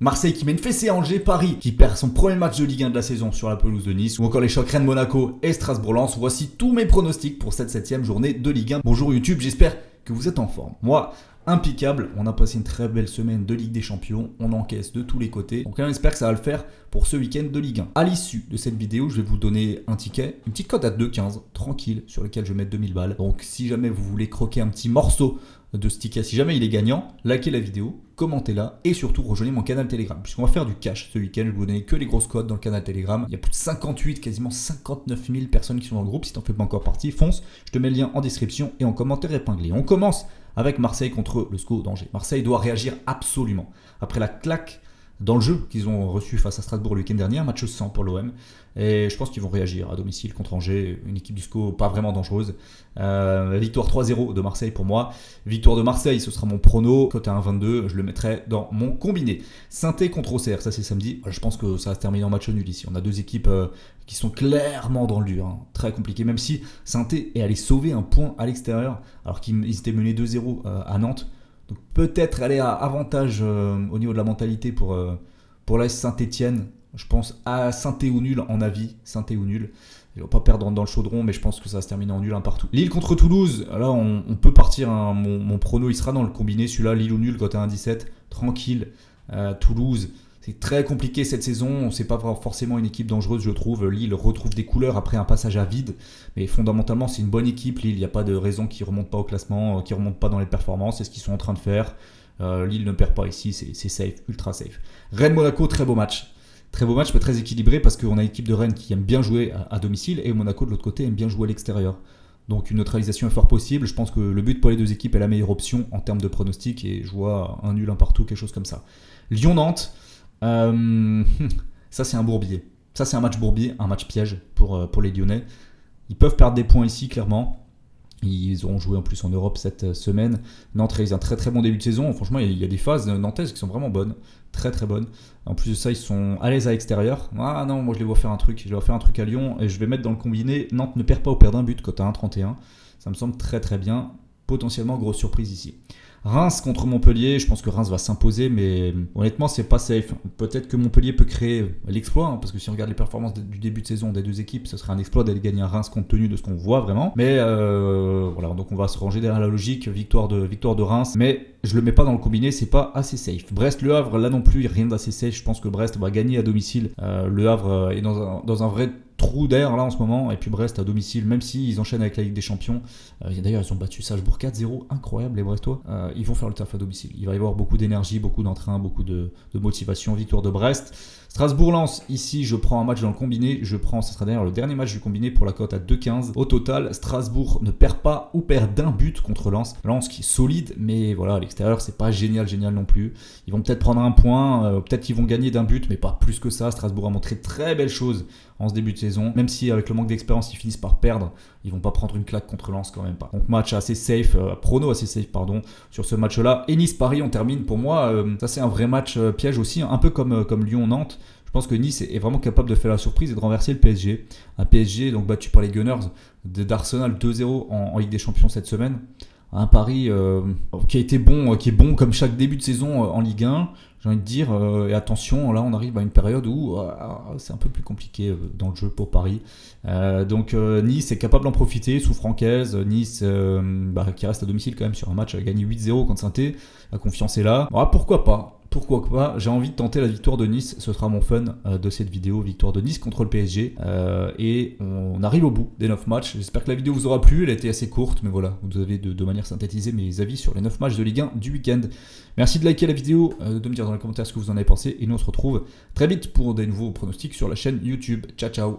Marseille qui mène fessée à Angers, Paris qui perd son premier match de Ligue 1 de la saison sur la pelouse de Nice, ou encore les chocs Rennes-Monaco et Strasbourg-Lens. Voici tous mes pronostics pour cette 7ème journée de Ligue 1. Bonjour YouTube, j'espère que vous êtes en forme. Moi, impeccable, on a passé une très belle semaine de Ligue des Champions, on encaisse de tous les côtés, donc on espère que ça va le faire pour ce week-end de Ligue 1. À l'issue de cette vidéo, je vais vous donner un ticket, une petite cote à 2,15, tranquille, sur lequel je vais mettre 2000 balles. Donc si jamais vous voulez croquer un petit morceau de ce ticket, si jamais il est gagnant, likez la vidéo, commentez-la et surtout rejoignez mon canal Telegram, puisqu'on va faire du cash ce week-end. Je vais vous donner que les grosses cotes dans le canal Telegram. Il y a plus de 58, quasiment 59 000 personnes qui sont dans le groupe. Si t'en fais pas encore partie, fonce, je te mets le lien en description et en commentaire épinglé. On commence avec Marseille contre le SCO d'Angers. Marseille doit réagir absolument. Après la claque dans le jeu qu'ils ont reçu face à Strasbourg le week-end dernier, un match sans pour l'OM. Et je pense qu'ils vont réagir à domicile contre Angers, une équipe du SCO pas vraiment dangereuse. Victoire 3-0 de Marseille pour moi. Victoire de Marseille, ce sera mon prono. Côté 1,22, je le mettrai dans mon combiné. Saint-Étienne contre Auxerre, ça c'est samedi. Je pense que ça va se terminer en match nul ici. On a deux équipes qui sont clairement dans le dur. Très compliqué, même si Saint-Étienne est allé sauver un point à l'extérieur, alors qu'ils étaient menés 2-0 à Nantes. Donc peut-être aller à avantage au niveau de la mentalité pour l'AS Saint-Étienne. Je pense à Saint-Étienne ou nul en avis. Saint-Étienne ou nul. Ils ne vont pas perdre dans le chaudron, mais je pense que ça va se terminer en nul un partout. Lille contre Toulouse. Là, on peut partir. Mon prono, il sera dans le combiné. Celui-là, Lille ou nul, côté 1,17. Tranquille. Toulouse. C'est très compliqué cette saison, c'est pas forcément une équipe dangereuse je trouve. Lille retrouve des couleurs après un passage à vide, mais fondamentalement c'est une bonne équipe. Lille, il n'y a pas de raison qu'ils ne remontent pas au classement, qu'ils ne remontent pas dans les performances, c'est ce qu'ils sont en train de faire. Lille ne perd pas ici, c'est safe, ultra safe. Rennes-Monaco, très beau match. Très beau match, mais très équilibré parce qu'on a l'équipe de Rennes qui aime bien jouer à domicile et Monaco de l'autre côté aime bien jouer à l'extérieur. Donc une neutralisation est fort possible. Je pense que le but pour les deux équipes est la meilleure option en termes de pronostic et je vois un nul, un partout, quelque chose comme ça. Lyon-Nantes. Ça c'est un bourbier. Ça c'est un match bourbier, un match piège pour les Lyonnais. Ils peuvent perdre des points ici clairement. Ils auront joué en plus en Europe cette semaine. Nantes réalise un très très bon début de saison. Franchement il y a des phases nantaises qui sont vraiment bonnes. Très très bonnes. En plus de ça ils sont à l'aise à l'extérieur. Ah non, moi je les vois faire un truc. Je vais faire un truc à Lyon et je vais mettre dans le combiné. Nantes ne perd pas ou perd d'un but côté 1,31. Ça me semble très très bien. Potentiellement grosse surprise ici. Reims contre Montpellier, je pense que Reims va s'imposer, mais honnêtement, c'est pas safe. Peut-être que Montpellier peut créer l'exploit, parce que si on regarde les performances du début de saison des deux équipes, ce serait un exploit d'aller gagner à Reims compte tenu de ce qu'on voit vraiment. Mais voilà, donc on va se ranger derrière la logique, victoire de Reims, mais je le mets pas dans le combiné, c'est pas assez safe. Brest-Le Havre, là non plus, rien d'assez safe. Je pense que Brest va gagner à domicile. Le Havre est dans un vrai trou d'air là en ce moment, et puis Brest à domicile, même s'ils enchaînent avec la Ligue des Champions. D'ailleurs ils ont battu Salzbourg 4-0, incroyable les Brestois. Ils vont faire le taf à domicile. Il va y avoir beaucoup d'énergie, beaucoup d'entrain, beaucoup de motivation. Victoire de Brest. Strasbourg-Lens, ici je prends un match dans le combiné, ce sera d'ailleurs le dernier match du combiné pour la cote à 2,15. Au total, Strasbourg ne perd pas ou perd d'un but contre Lens. Lens qui est solide, mais voilà, à l'extérieur c'est pas génial non plus. Ils vont peut-être prendre un point, peut-être qu'ils vont gagner d'un but, mais pas plus que ça. Strasbourg a montré très belles choses en ce début de saison, même si avec le manque d'expérience ils finissent par perdre, ils vont pas prendre une claque contre Lens quand même pas. Donc match assez safe, prono assez safe pardon, sur ce match-là. Et Nice-Paris on termine pour moi, ça c'est un vrai match piège aussi, un peu comme Lyon-Nantes. Je pense que Nice est vraiment capable de faire la surprise et de renverser le PSG. Un PSG donc battu par les Gunners d'Arsenal 2-0 en Ligue des Champions cette semaine. Un Paris qui a été bon, qui est bon comme chaque début de saison en Ligue 1. J'ai envie de dire, et attention, là on arrive à une période où c'est un peu plus compliqué dans le jeu pour Paris. Donc Nice est capable d'en profiter sous Francaise. Nice qui reste à domicile quand même sur un match a gagné 8-0 contre Saint-Étienne. La confiance est là. Bon, pourquoi pas, j'ai envie de tenter la victoire de Nice, ce sera mon fun de cette vidéo, victoire de Nice contre le PSG, et on arrive au bout des 9 matchs, j'espère que la vidéo vous aura plu, elle a été assez courte, mais voilà, vous avez de manière synthétisée mes avis sur les 9 matchs de Ligue 1 du week-end. Merci de liker la vidéo, de me dire dans les commentaires ce que vous en avez pensé, et nous on se retrouve très vite pour des nouveaux pronostics sur la chaîne YouTube. Ciao ciao.